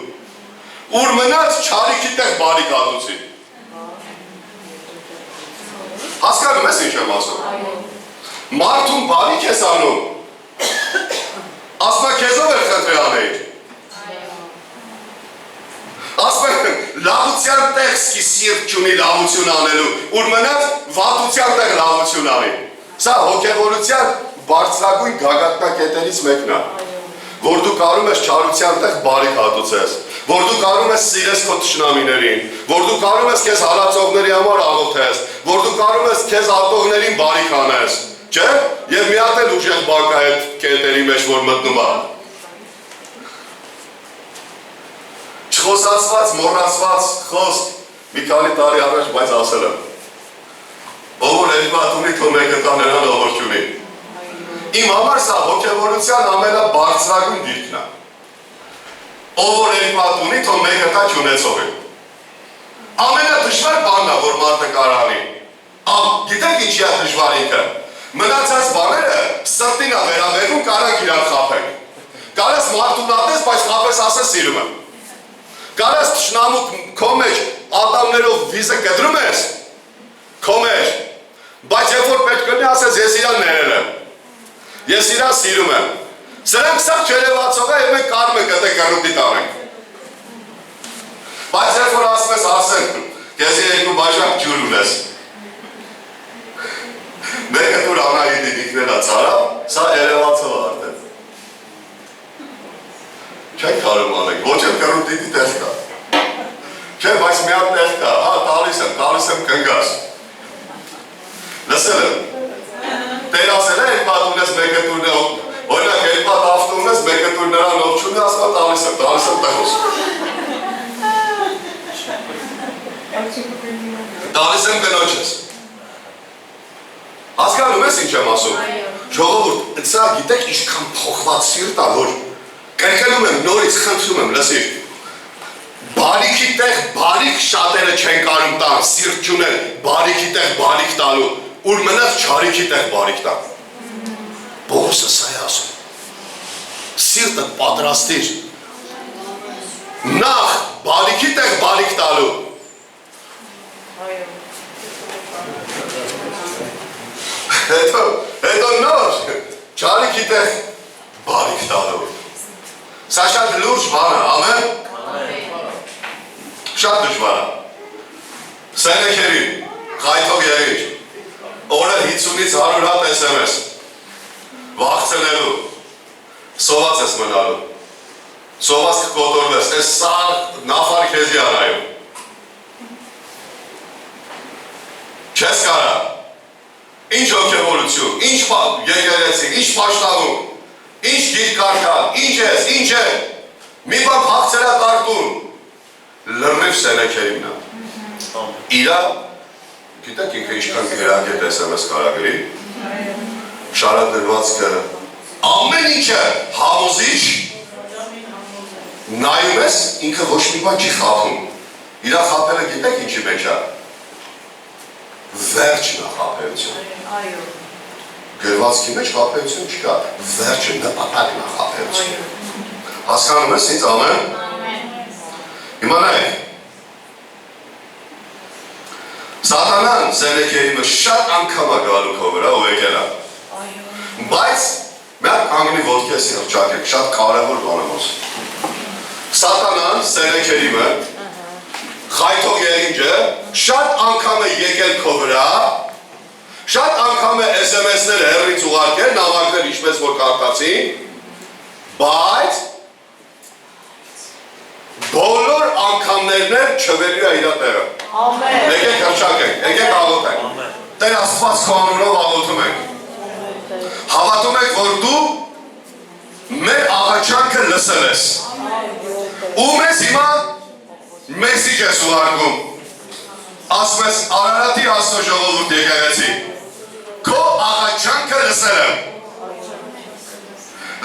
ուր մնաց չարիքի տեղ բարիք հատուցի։ Հասկանում ես ինչ եմ ասում։ Մարդուն բարիք ես անում, ասմա քեզով էր խնդրի անեիր։ Ասմա լավության տեղ սկի սիրտ չունի լավություն անելու, ուր մնաց վատության տեղ լավություն անի։ Սա հոգևորության բարձրագույն գագաթնակետերից մեկն է, որ դու կարում ես չարության տեղ բարիք հատուցես, որ դու կարում ես սիրես քո թշնամիներին, որ դու կարում ես քեզ հալածողների համար աղոթես, որ դու կարում ես քեզ ատողներին բարիք անես, չէ՞։ Եվ մի հատ էլ ուժեղ բանկ է այդ կետերի մեջ, որ մտնում է։ Չխոսացված, մոռացված խոսք մի քանի տարի առաջ, բայց ասել եմ։ Ով որ երկմատ ունի, թող մեկը տա նրան ով չունի։ Իմ համար սա հոգևորության ամենաբարձրագույն դիրքն է։ Ով որ երկմատ ունի, թող մեկը տա չունեցող է։ Ամենադժվար բանն է, որ մարդը կարող անի։ Գիտեք ինչի է դժվար ինքը։ Մնացած բաները սրտին է վերաբերվում, կարանք իրար խաբենք։ Կարես մարդունատես, բայց խապես ասես սիրում եմ։ Կարես թշնամուկ քո մեջ ատամներով վիզը կտրում ես, քո մեջ, բայց երբ որ պետք կլինի ասես ես իրան ներել եմ, ես իրան սիրում եմ, սրանք սաղ չերևացող է և մենք կարում ենք գտե կրուտի տանենք։ Բայց երբ որ ասում ես ասենք, կեզի երկու բաժակ ջուր ունես, մեկը դուր Անահիտին ինքներա ծարավ, սա երևացող է արդեն։ Չեք կարում անենք, ոչ եմ կրուտիտի տեղ կա։ Չէ, բայց մի հատ տեղ կա, հա, տալիս եմ կնգաս։ Լսել եմ, Տեր ասել է երկպատ ունես մեկը տուրն է, օրինակ երկպատ ավտո ունես մեկը տուր նրան ով չունի, ասմա տալիս եմ տղոս։ Տալիս եմ կնոջես։ Հասկանում ես ինչ եմ ասում։ Ժողովուրդ, սա գիտեք ինչքան փոխված սիրտ է, որ կրկնում եմ, նորից խնդրում եմ, լսիր։ Բարիքի տեղ բարիք շատերը չեն կարում տան, սիրտ չունեն, բարիքի տեղ բարիք տալու, ուր մնաց չարիքի տեղ բարիք տան։ Պողոսը սա է ասում։ Սիրտը պատրաստիր։ Նախ բարիքի տեղ բարիք տալու։ Հետո նոր չարիքի տեղ բարիք տալու։ Սա շատ լուրջ բան է, ամեն։ Շատ դժվար է։ Սենեքերին, խայթող եղիր, օրը 50-ից 100 հատ SMS, վաղցնելու, սոված ես մնալու, սոված կկոտորվես, ես սա նավար քեզի անայում։ Չես կարա, ինչ հոգևորություն, ինչ եկեղեցի, ինչ պաշտանում, ինչ գիրկարկան, ինչ է, մի բան փախցելա տարտուն, լրնիվ սենեքերին է։ Իրա, գիտեք ինքը ինչքան գրագետ SMS կարագրի, շարադրվածքը, ամեն ինչը համոզիչ, նայում ես, ինքը ոչ մի բան չի խափում։ Իրա խափելը գիտեք ինչի մեջ է, վերջն է խափեություն։ Գրվածքի մեջ խափեություն չկա, վերջը նպատակն է խափեություն։ Հասկանում ես ինձ ամեն։ Հիմա նայեք, Սատանան սենեքերիմը շատ անգամ է գալու քո վրա ու եկել է։ Բայց միակ կանգնի ոտքի ես հրճակեք, շատ կարևոր բան եմ ասում։ Սատանան սենեքերիմը խայթող եղինջը շատ անգամ է եկել քո վրա, շատ անգամ է SMS-ներ հեռից ուղարկել, նամակներ ինչպես որ կարդացին, բայց բոլոր անգամներն էլ չվելու է իրա տեղը։ Եկեք հրճակենք, եկեք աղոթենք։ Տեր Աստված քո անունով աղոթում ենք։ Հավատում եք, որ դու աղաչանքը լսել ես։ Ում ես հիմա մեսիջ ես ուղարկում։ Ասում ես Արարատի Աստծո ժողովուրդ եկեղեցի։ Քո աղաչանքը լսել եմ։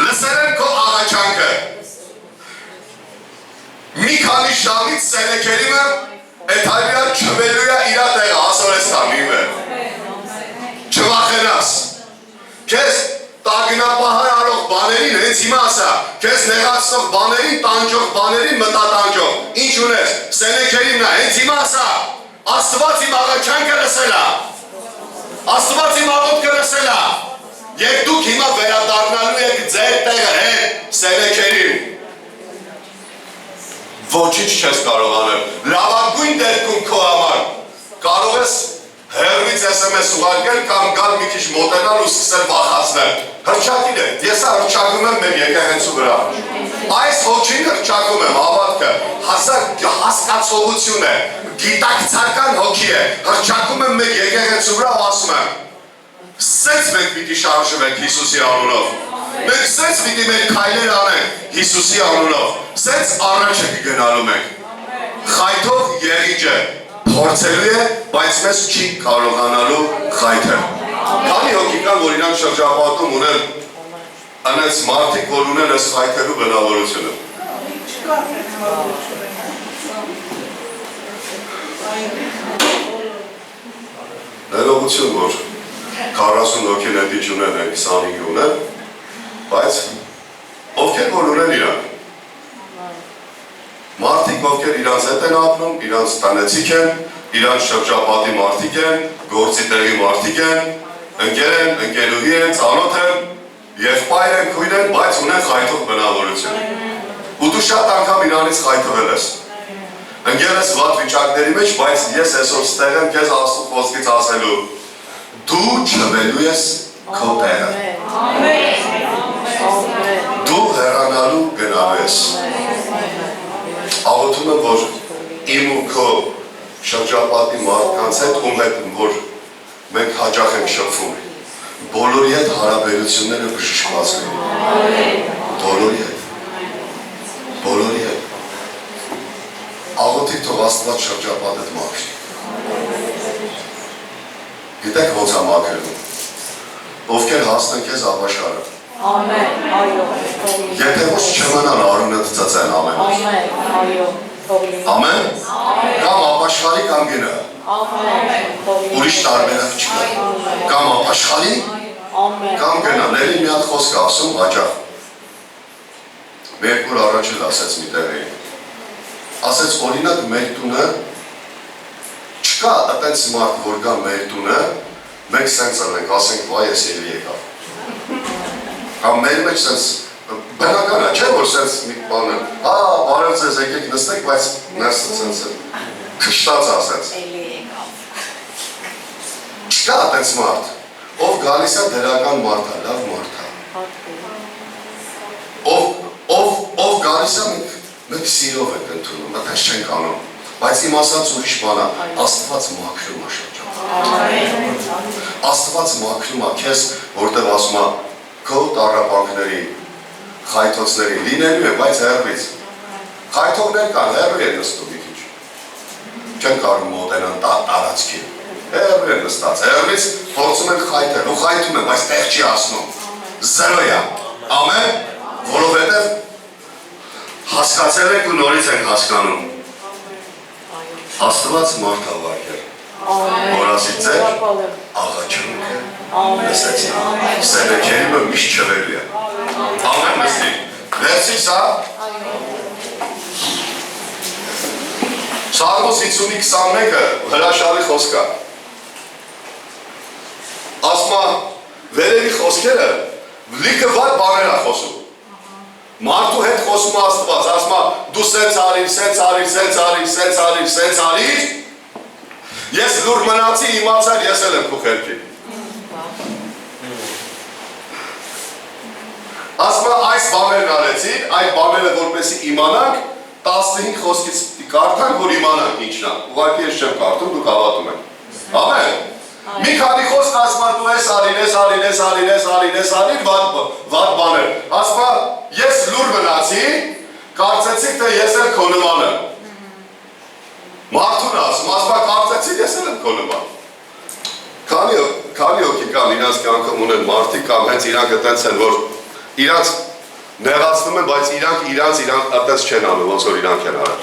Լսել եմ քո աղաչանքը։ Մի քանի ժամից սենեքերիմը այդ հայրը չվելու է իր տեղը ասորես տանիմ է։ Չվախենաս։ Քեզ տագնապահար արող բաներին հենց հիմա ասա, քեզ նեղացնող բաներին, տանջող բաներին մտատանջող։ Ինչ ունես, սենեքերիմն է, հենց հիմա ասա, Աստված իմ աղաչանքը լսել է։ Աստված իմ աղոթքը լսել է։ Եվ դուք հիմա վերադառնալու եք ձեր տեղը հետ սենեքերին։ Ոչինչ չես կարող անել։ Լավագույն դեպքում քո համար կարող ես հեռվից SMS ուղարկել կամ գալ մի քիչ մոտենալ ու սկսել վախացնել։ Հռչակին է, ես հռչակում եմ մեր եկեղեցու վրա։ Այս հոգին հռչակում եմ, հավատքը, հասկացողություն է, գիտակցական հոգի է, հռչակում եմ մեր եկեղեցու վրա ու ասում եմ, սենց մենք պիտի շարժվենք Հիսուսի անունով։ Մենք սենց պիտի մեր քայլեր անենք Հիսուսի անունով։ Սենց առաջը կգնալու մենք։ Խայթով եղիջը փորձելու է, բայց մեզ չի կարողանալու խայթել։ Քանի հոգի կան, որ իրանք շրջապատում ունեն անենց մարդիկ, որ ունեն այս խայթելու բնավորությունը։ Ներողություն, որ 40 հոգի նետիչ ունեն, 25 ունեն, բայց ովքեր որ ունեն իրանք։ Մարդիկ, ովքեր իրանց հետ են ապնում, իրանց տնեցիք են, իրանց շրջապատի մարդիկ են, գործի տեղի մարդիկ են, ընկեր են, ընկերուհի են, ծանոթ են, եղբայր են, քույր են, բայց ունեն խայթող բնավորություն։ Ու դու շատ անգամ իրանից խայթվել ես։ Ընկել ես վատ վիճակների մեջ, բայց ես այսօր ստեղ եմ քեզ Աստծո խոսքից ասելու, դու չվելու ես քո տեղը։ Դու հեռանալու գնալու ես։ Աղոթում եմ, որ իմ ու քո շրջապատի մարդկանց հետ, ում հետ որ մենք հաճախ ենք շփվում, բոլորի հետ հարաբերությունները բժշկված լինեն։ Բոլորի հետ։ Բոլորի հետ։ Աղոթի թող Աստված շրջապատդ մաքրի։ Գիտեք ոնց է մաքրվում։ Ովքեր հասնեն քեզ ապաշխարը։ Ամեն, այո։ Եթե ոչ չմնան արունդ ծծեն ամեն։ Ամեն, այո։ Ամեն։ Կամ ապաշխարի կամ գնա։ Ամեն։ Ուրիշ տարբերակ չկա։ Կամ ապաշխարի կամ գնա։ Ների մի հատ խոսք ասում հաճախ։ Մեր կուր առաջ էլ ասեց մի տեղի։ Ասեց օրինակ մեր տունը չկա այդպես մարդ որ գա մեր տունը մենք սենց անենք ասենք վայ ես ելի եկավ կամ մեր մեջ սենց բնական է չէ որ սենց մի բան է բարև ձեզ եկեք նստեք բայց ներսը սենց քշտած ասեց չկա այդպես մարդ ով գալիս է դրական մարդ է լավ մարդ է ով գալիս է մենք սիրով ենք ընդունում, այդպես չենք անում, բայց իմ ասած ուրիշ բան է, Աստված մաքրում է շրջապատը։ Աստված մաքրում է քեզ, որտեղ ասում է քո տառապանքների, խայթոցների լինելու է, բայց հեռվից։ Խայթողներ կան, հեռու են նստում մի քիչ։ Չեն կարող մոտենան տարածքին։ Հեռու են նստած, հեռվից փորձում են խայթել, ու խայթում են, բայց տեղ չի ասնում։ Զերո է։ Ամեն, որովհետև հասկացել եք ու նորից ենք հասկանում։ Աստված մարդ հավաքել։ Որ ասի ձեր աղաչանքը լսեցի։ Սենեքերիմը միշտ չվելու է։ Ամեն նստի։ Վերցի սա։ Սաղմոս 50-21-ը հրաշալի խոսք է։ Ասմա վերևի խոսքերը լիքը վատ բաներ է խոսում։ Մարդու հետ խոսում Աստված, ասում դու սենց արիր, սենց արիր, սենց արիր, սենց արիր, սենց արիր, ես լուր մնացի, իմացար, ես էլ եմ քո խելքի։ Ասում այս բաներն արեցին, այդ բաները որպեսզի իմանանք, 15 խոսքից կարդանք, որ իմանանք ինչն է։ Ուղղակի ես չեմ կարդում, դուք հավատում եք։ Ամեն։ Մի քանի խոսք ասում դու ես արիր, վատ բաներ։ Ասում ես լուր բայց իրանք այդպես են, որ իրանք նեղացնում են, բայց իրանք այդպես չեն անում, ոնց որ իրանք են արել։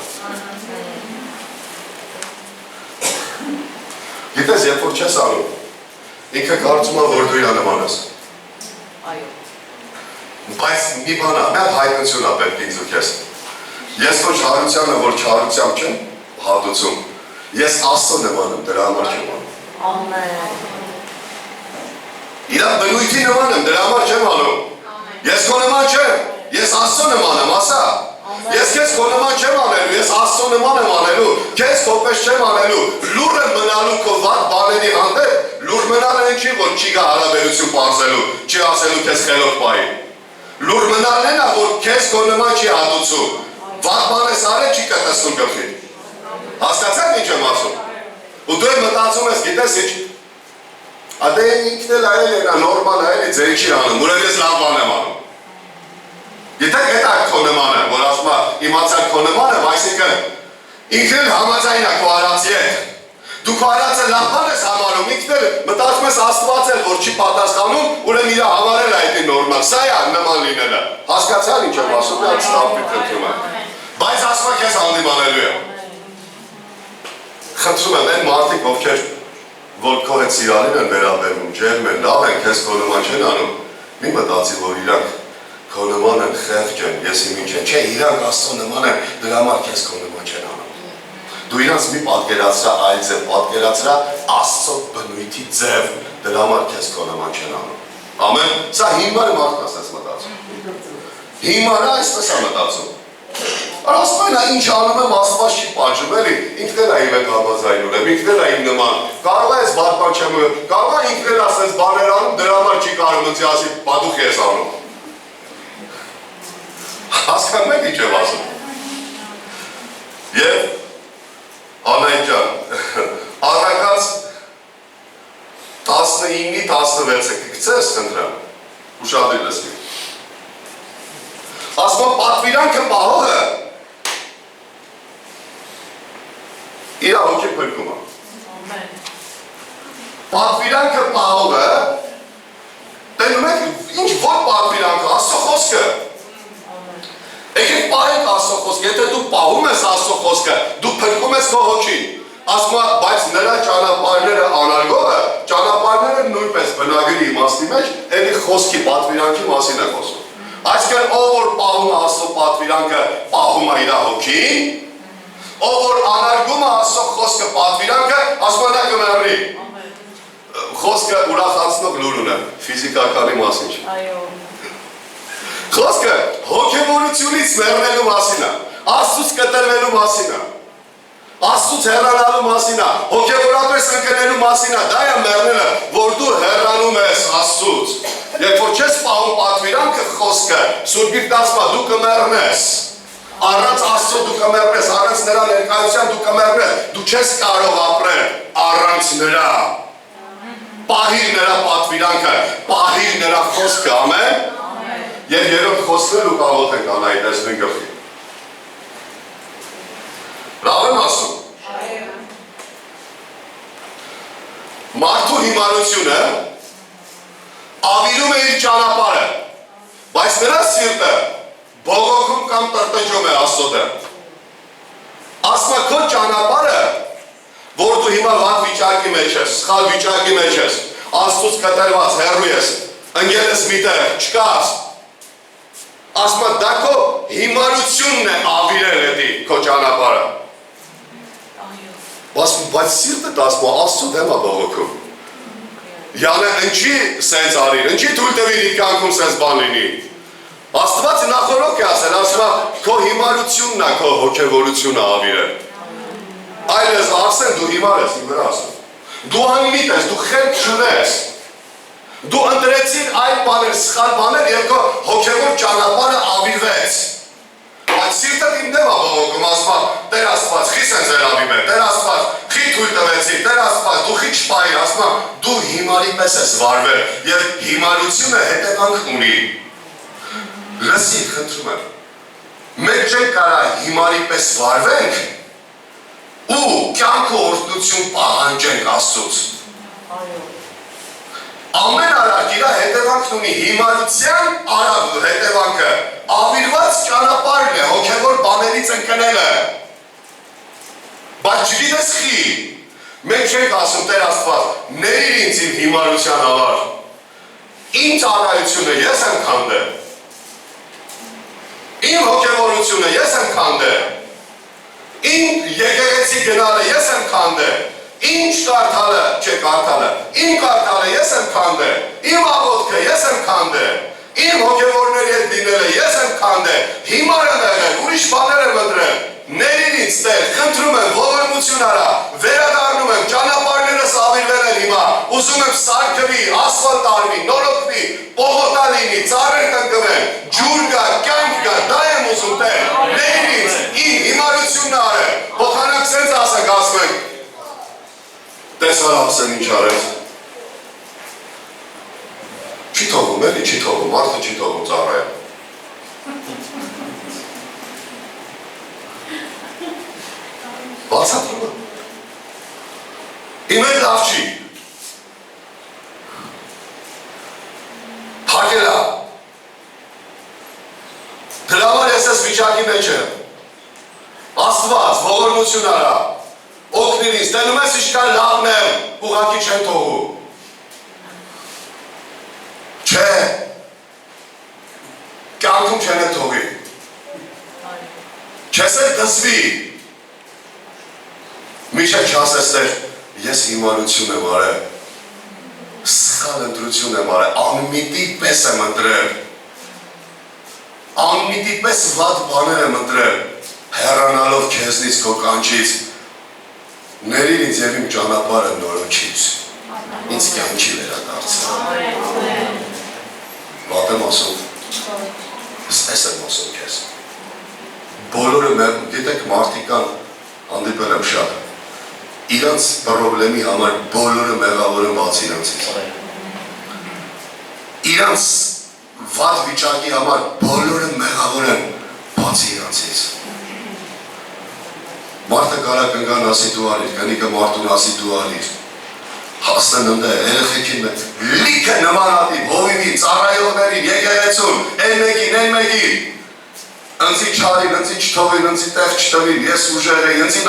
Գիտես, երբ որ չես անում, ինքը կարծում է, որ դու իրա նման ես։ Այո։ Բայց մի բան է, մեր հայտնություն է պետք ինձ ու քեզ։ Ես քո չարությանը, որ չարությամբ չեմ հատուցում, ես Աստծո նման եմ, դրա համար չեմ անում։ Ամեն։ Իրա բնույթի նման եմ, դրա համար չեմ անում։ Ես քո նման չեմ, ես Աստծո նման եմ, ասա։ Ես քեզ քո նման չեմ անելու, ես Աստծո նման եմ անելու, քեզ քո պես չեմ անելու, լուր եմ մնալու քո վատ բաների հանդեպ, լուր մնալն են չի, որ չի գա հարաբերություն պարզելու, չի ասելու քեզ խելոք պայի։ Լուր մնալն են, որ քեզ քո նման չի հատուցում, վատ բան ես արել չի կտեսնում գլխի։ Հասկացաք ինչ եմ ասում։ Ու դու մտածում ես, գիտես ինչ, ադե ինքն էլ այլ է, նորմալ է, ձեր չի անում, ուրեմն ես լավ բան եմ անում։ Գիտեք, դա քո նման է, որ ասում է, իմացակ քո նման եմ, այսինքն ինքն էլ համաձայն է քո արածի հետ։ Դու քո արածը լավ բան ես համարում, ինքն էլ մտածում ես Աստված էլ, որ չի պատասխանում, ուրեմն իր համարել է այդ նորմալ։ Սա է նման լինելը։ Հասկացա՞լ ինչ եմ ասում, դա ստապի խնդրում եմ։ Բայց ասում եմ քեզ հանդիմանելու եմ։ Խնդրում եմ, այն մարդիկ, ովքեր որ քո հետ սիրալին են վերաբերվում, ջերմ են, լավ են, քեզ քո նման չեն անում, մի մտածի, որ իրանք քո նման են, խեղճ են, ես իմ ինչ են, չէ, իրանք Աստծո նման են, դրա համար քեզ քո նման չեն անում։ Դու իրանց մի պատկերացրա այլ ձև, պատկերացրա Աստծո բնույթի ձև, դրա համար քեզ քո նման չեն անում։ Ամեն, սա հիմար մարդն ասես մտածում։ Հիմարը այսպես է մտածում։ Ասում է ինչ անում եմ, Աստված չի պատժում, էլի, ինքն էլ է իմ հետ համաձայնում եմ, ինքն էլ է իմ նման, կարող է ես բան բան չեմ ուղղում, կարող է ինքն էլ ասես բաներ անում, դրա համար չի կարող ինձ ասի պատուխ ես անում։ Հասկանում եք ինչ եմ ասում։ Եվ Անայն ջան, առակած 19-ի 16-ը կգցես խնդրեմ, ուշադրի լսվի։ Ասում պատվիրանքը պահողը իր հոգի փրկում է։ Պատվիրանքը պահողը տենում եք ինչ որ պատվիրանքը, Աստծո խոսքը։ Եկեք պահենք Աստծո խոսքը, եթե դու պահում ես Աստծո խոսքը, դու փրկում ես քո հոգին։ Ասում է, բայց նրա ճանապարհները անարգողը, ճանապարհները նույնպես բնագրի իմաստի մեջ, էլի խոսքի պատվիրանքի մասին է խոսում։ Այսինքն ով որ պահում է Աստծո պատվիրանքը, պահում է իր հոգին, ով որ անարգում է Աստծո խոսքը պատվիրանքը, ասում է նա կմեռնի։ Խոսքը ուրախացնող լուր ունի, ֆիզիկականի մասին չէ։ Այո։ Խոսքը հոգևորությունից մեռնելու մասին է, Աստծուց կտրվելու մասին է, Աստծուց հեռանալու մասին է, հոգևորապես ընկնելու մասին է, դա է մեռնելը, որ դու հեռանում ես Աստծուց։ Երբ որ չես պահում պատվիրանքը խոսքը, Սուրբ Գիրքն ասում է դու կմեռնես, առանց Աստծո դու կմեռնես, առանց նրա ներկայության դու կմեռնես, դու չես կարող ապրել առանց նրա։ Պահիր նրա պատվիրանքը, պահիր նրա խոսքը, ամեն։ Եվ երրորդ խոսքն ու կաղոտ ենք անայի տեսնին գլխի։ Լավ եմ ասում։ Մարդու հիմարությունը ավիրում է իր ճանապարհը, բայց նրա սիրտը բողոքում կամ տրտնջում է Աստծո դեմ։ Ասում է քո ճանապարհը, որ դու հիմա վատ վիճակի մեջ ես, սխալ վիճակի մեջ ես, Աստծուց կտրված հեռու ես, ընկել ես միտեղ, չկաս։ Ասում է դա քո հիմարությունն է ավիրել էդի քո ճանապարհը։ Բայց սիրտը ասում է Աստծո դեմ է բողոքում։ Յանը ինչի սենց արիր, ինչի թույլ տվիր իր կյանքում սենց բան լինի։ Աստված նախորոք է ասել, ասում է քո հիմարությունն է քո հոգևորությունը ավիրել։ Այլ ես Արսեն դու հիմար ես իմ վրա ասում։ Դու անմիտ ես, դու խելք չունես։ Դու ընտրեցիր այլ բաներ, սխալ բաներ և քո հոգևոր ճանապարհը ավիրվեց։ Այդ սիրտը իմ դեմ է բողոքում, ասում է Տեր Աստված, խի սենց էր ավիրվել, Տեր Աստված, խի թույլ տվեցիր, Տեր Աստված, դու խի չպահիր, ասում է դու հիմարի պես ես վարվել և հիմարությունը հետևանք ունի։ Լսի, խնդրում եմ, մենք չենք կարող հիմարի պես վարվենք ու կյանքը օրհնություն պահանջենք Աստծուց։ Ամեն արարք իր հետևանքն ունի հիմարության արագ հետևանքը ավիրված ճանապարհն է հոգևոր բաներից ընկնելը բայց չգիտես խի մենք չենք ասում Տեր Աստված ների ինձ իմ հիմարության համար իմ ծառայությունը ես եմ քանդել իմ հոգևորությունը ես եմ քանդել իմ եկեղեցի գնալը ես եմ քանդել Ինչ կարդալը, չէ կարդալը, իմ կարդալը ես եմ քանդել, իմ աղոթքը ես եմ քանդել, իմ հոգևորների հետ լինելը ես եմ քանդել, հիմար եմ եղել, ուրիշ բաներ եմ ընտրել, ներին ինձ Տեր, խնդրում եմ, ողորմություն արա, վերադառնում եմ, ճանապարհներս ավիրվել են հիմա, ուզում եմ սարքվի, ասֆալտ արվի, նորոգվի, պողոտա լինի, ծառեր տնկվեն, ջուր գա, կյանք գա, դա եմ ուզում Տեր, ներին ինձ, իմ հիմարությունն արել, փոխանակ սենց ասենք ասում ենք Տեսար ասեն ինչ արեց, չի թողում էլի, չի թողում, մարդը չի թողում ծառայել։ Բացատրում եմ։ Իմ էլ լավ չի։ Փակելա։ Դրա համար ես ես վիճակի մեջ եմ։ Աստված, ողորմություն արա։ Օգնիր ինձ, տենում ես իշկան լավն եմ, ուղղակի չեն թողում։ Չէ, կյանքում չեն է թողի։ Չես էլ դզվի։ Միշտ չասեսներ, ես հիմարություն եմ արել, սխալ ընտրություն եմ արել, անմիտի պես եմ ընտրել, անմիտի պես վատ բաներ եմ ընտրել, հեռանալով քեզնից քո կանչից, Ներին ինձ և իմ ճանապարհը նորոգից, ինձ կյանքի վերադարձել։ Վատ եմ ասում, ես եմ ասում քեզ։ Բոլորը մեր, գիտեք մարդիկան հանդիպել եմ շատ, իրանց պրոբլեմի համար բոլորը մեղավոր են բաց իրանցից։ Իրանց վատ վիճակի համար բոլորը մեղավոր են բաց իրանցից։ Մարդը կարա կնգան ասի դու արիր, կնիկը մարդուն ասի դու արիր, հասնեն ընդը, երեխեքին լիքը նմանատիվ, հովիվին, ծառայողներին, եկեղեցուն, են մեկին, ընձի չարին, ընձի չթողին, ընձի տեղ չտվին, ես ուժեղ էի, ընձի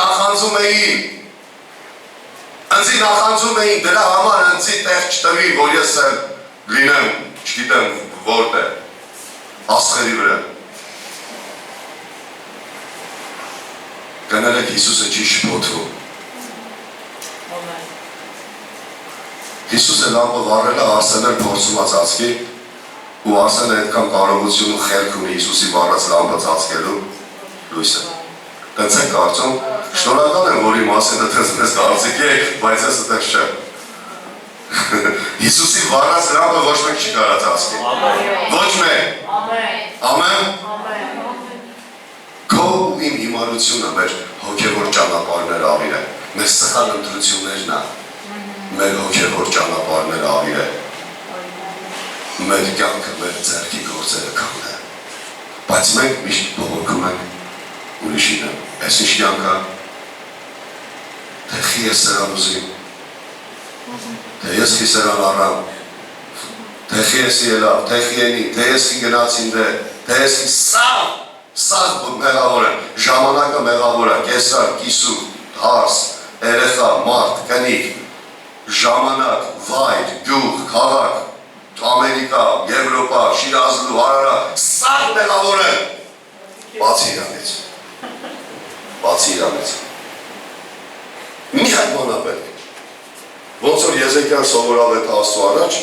նախանձում էին, դրա համար ընձի տեղ չտվին, որ ես լինեմ, չգիտեմ որտե, աստղերի վրա։ Կներեք Հիսուսը չի շփոթվում։ Հիսուսը լամպը վառելը Արսենը փորձում է ծածկի ու Արսենը այդքան կարողություն ու խելք ունի Հիսուսի վառած լամպը ծածկելու լույսը։ Տենց եք կարծում, շնորհակալ եմ, որ իմ ասենը տենց մեզ կարծիք է, բայց ես այդպես չեմ։ Հիսուսի վառած լամպը ոչ մեկ չի կարա ծածկի։ Ոչ մեկ։ Ամեն։ Քո ու իմ հիմարությունը մեր հոգևոր ճանապարհները ավիր է, մեր սխալ ընտրություններն է, մեր հոգևոր ճանապարհները ավիր է, մեր կյանքը, մեր ձեռքի գործերը կանն է, բայց մենք միշտ բողոքում ենք ուրիշին եմ, ես ինչ կյանք է, թե խի ես սրան ուզիմ, թե ես խի սրան առամ, թե խի ես ելավ, թե խի ենի, թե ես խի գնացին դե, թե ես խի սավ, Սաղ մեղավոր է, ժամանակը մեղավոր է, կեսար, կիսուր, հարս, երեխա, մարդ, կնիկ, ժամանակ, վայր, գյուղ, քաղաք, Ամերիկա, Եվրոպա, Շիրազլու, Հարարա, սաղ մեղավոր է, բացի իրանից, մի հատ մանապետք, ոնց որ Եզեկյան սովորավ էտ Աստծու առաջ,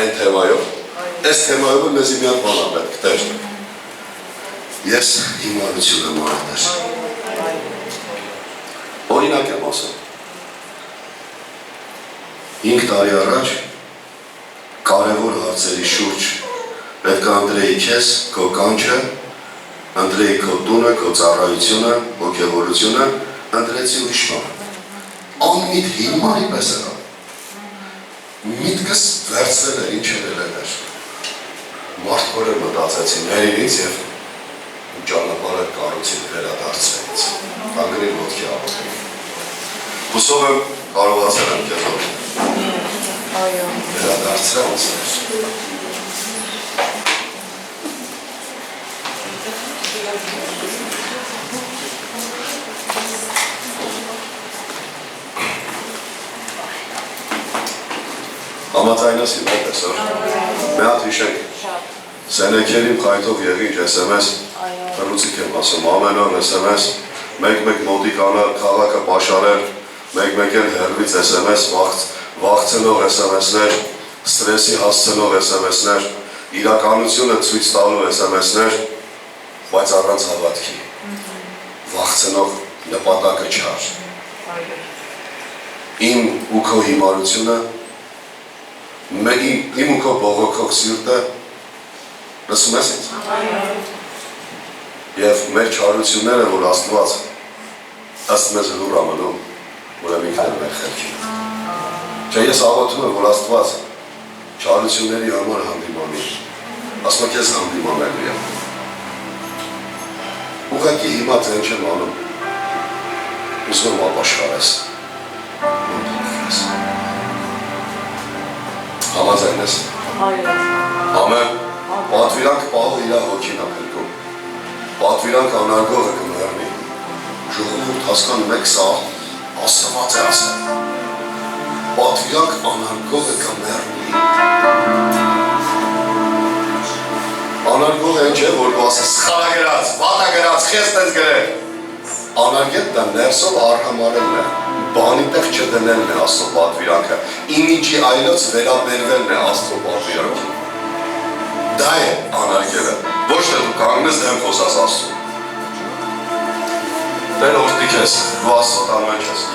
են թեմայով, այս թեմայով մեզ մի հատ մանապետք, տեր, Ես հիմարություն եմ արատեր։ Օրինակ եմ ասում։ 5 տարի առաջ կարևոր հարցերի շուրջ պետք է ընտրեի քեզ, քո կանչը, ընտրեի քո տունը, քո ծառայությունը, հոգևորությունը, ընտրեցի ուրիշ բան։ Անմիտ հիմարի պես եղա։ Միտքս վերցրել էր, ինչ էր։ Մարդկորը մտածեցի ներինից և ճանապարհը կառուցին վերադարձրեց, կանգնի ոտքի աղոթի։ Հուսով եմ կարողացել եմ քեզ օգնել։ Այո։ վերադարձրացներ։ Համաձայնես իմ հետ այսօր։ Մի հատ հիշենք, սենեքերիմ խայթով եղինք SMS, խրուցիկ եմ ասում, ամեն օր SMS, մեկ-մեկ մոտիկ անալ, քաղաքը պաշարել, մեկ-մեկ էլ հեռվից SMS, վախցնող SMS-ներ, ստրեսի հասցնող SMS-ներ, իրականությունը ցույց տալու SMS-ներ, բայց առանց հավատքի, վախցնող նպատակը չար։ Իմ ու քո հիմարությունը, իմ ու քո բողոքող սիրտը, լսում ես ինձ։ Եվ մեր չարությունները, որ Աստված ըստ մեզ լուր ամնում, ուրեմն ինքն է մեր խելքին։ Չէ, ես աղոթում եմ, որ Աստված չարությունների համար հանդիմանի, ասում եմ քեզ հանդիմանելու եմ։ Ուղղակի հիմա ձեն չեմ անում, ուզում եմ ապաշխարես, մոտքես։ Համաձայնես։ Այո։ Ամեն, պատվիրանք պահող իրա հոգին ապերքում, պատվիրանք անարգողը կմերնի, ժողովուրդ հասկանում եք սա Աստված է ասել, պատվիրանք անարգողը կմերնի, անարգողը են չէ, որ դու ասես խարագրած, վատագրած, խեստ ես գրել, անարգետ դա ներսով արհամարելն է, բանի տեղ չդնելն է Աստծո պատվիրանքը, իմիջի այլոց վերաբերվելն է Աստծո պատվիրանքին։ Դա է անարգելը, ոչ թե դու կանգնես դեմ խոսաս Աստծո։ Տեր օրհնի քեզ, դու Աստծո տան մեջ ես։